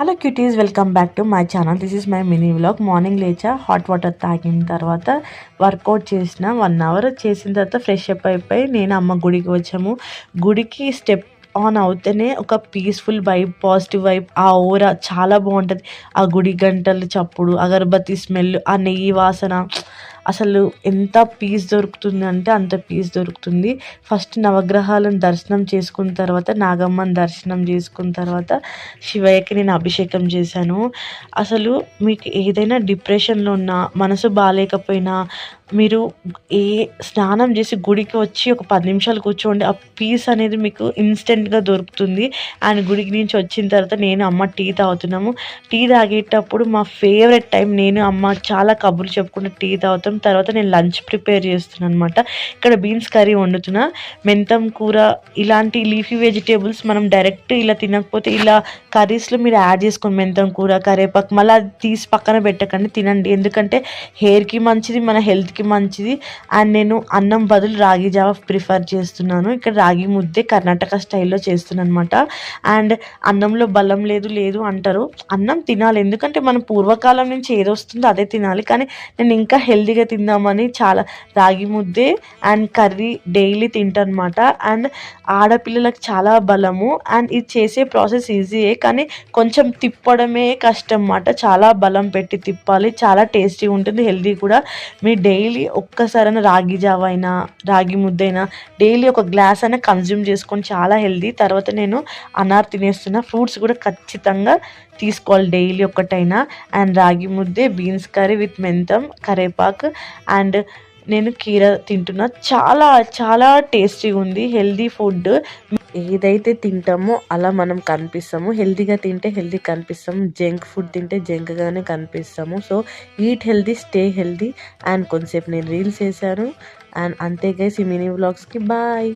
Hello cuties, welcome back to my channel. This is my mini vlog. Morning లేచా, hot water తాగిన తర్వాత work out చేసిన 1 hour చేసిన తర్వాత ఫ్రెష్ అప్ అయిపోయి నేను అమ్మ గుడికి వచ్చాము. గుడికి స్టెప్ ఆన్ అవుతేనే ఒక పీస్ఫుల్ వైబ్, పాజిటివ్ వైబ్, ఆ ఓరా చాలా బాగుంటుంది. ఆ గుడి గంటలు చప్పుడు, అగరబత్తి స్మెల్, ఆ నెయ్యి వాసన, అసలు ఎంత పీస్ దొరుకుతుంది అంటే అంత పీస్ దొరుకుతుంది. ఫస్ట్ నవగ్రహాలను దర్శనం చేసుకున్న తర్వాత, నాగమ్మని దర్శనం చేసుకున్న తర్వాత శివయ్యకి నేను అభిషేకం చేశాను. అసలు మీకు ఏదైనా డిప్రెషన్లో ఉన్నా, మనసు బాగాలేకపోయినా, మీరు స్నానం చేసి గుడికి వచ్చి ఒక 10 నిమిషాలు కూర్చోండి, ఆ పీస్ అనేది మీకు ఇన్స్టెంట్గా దొరుకుతుంది. అండ్ గుడికి నుంచి వచ్చిన తర్వాత నేను అమ్మ టీ తాగుతున్నాము. టీ తాగేటప్పుడు మా ఫేవరెట్ టైం, నేను అమ్మ చాలా కబుర్లు చెప్పుకుంటూ టీ తాగుతాం. తర్వాత నేను లంచ్ ప్రిపేర్ చేస్తున్నాను అనమాట. ఇక్కడ బీన్స్ కర్రీ వండుతున్నా, మెంతం కూర, ఇలాంటి లీఫీ వెజిటేబుల్స్ మనం డైరెక్ట్ ఇలా తినకపోతే ఇలా కర్రీస్లో మీరు యాడ్ చేసుకోండి. మెంతం కూర, కరివేపాకు, మళ్ళీ అది తీసి పక్కన పెట్టకండి, తినండి. ఎందుకంటే హెయిర్కి మంచిది, మన హెల్త్కి మంచిది. అండ్ నేను అన్నం బదులు రాగి జావా ప్రిఫర్ చేస్తున్నాను. ఇక్కడ రాగి ముద్దే కర్ణాటక స్టైల్లో చేస్తున్నాను అనమాట. అండ్ అన్నంలో బలం లేదు అంటారు, అన్నం తినాలి. ఎందుకంటే మనం పూర్వకాలం నుంచి ఏది వస్తుందో అదే తినాలి. కానీ నేను ఇంకా హెల్తీగా తిందామని చాలా రాగి ముద్దే అండ్ కర్రీ డైలీ తింటాను అనమాట. అండ్ ఆడపిల్లలకు చాలా బలము. అండ్ ఇది చేసే ప్రాసెస్ ఈజీయే, కానీ కొంచెం తిప్పడమే కష్టం అన్నమాట. చాలా బలం పెట్టి తిప్పాలి. చాలా టేస్టీగా ఉంటుంది, హెల్తీ కూడా. మీరు డైలీ ఒక్కసారైనా రాగి జావ అయినా, రాగి ముద్దైనా డైలీ ఒక గ్లాస్ అయినా కన్జ్యూమ్ చేసుకొని చాలా హెల్తీ. తర్వాత నేను అనార్ తినేస్తున్నా. ఫ్రూట్స్ కూడా ఖచ్చితంగా తీసుకోవాలి డైలీ ఒకటైనా. అండ్ రాగి ముద్దే, బీన్స్ కర్రీ విత్ మెంతం, కరేపాకు, అండ్ నేను కీర తింటున్నా. చాలా చాలా టేస్టీగా ఉంది, హెల్తీ ఫుడ్. ఏదైతే తింటామో అలా మనం కనిపిస్తాము. హెల్తీగా తింటే హెల్తీ కనిపిస్తాము, జంక్ ఫుడ్ తింటే జంక్గానే కనిపిస్తాము. So eat healthy, stay healthy. And కొంతసేపు నేను రీల్స్ చేశాను. అండ్ అంతే గైస్, ఈ మినీ వ్లాగ్స్కి బాయ్.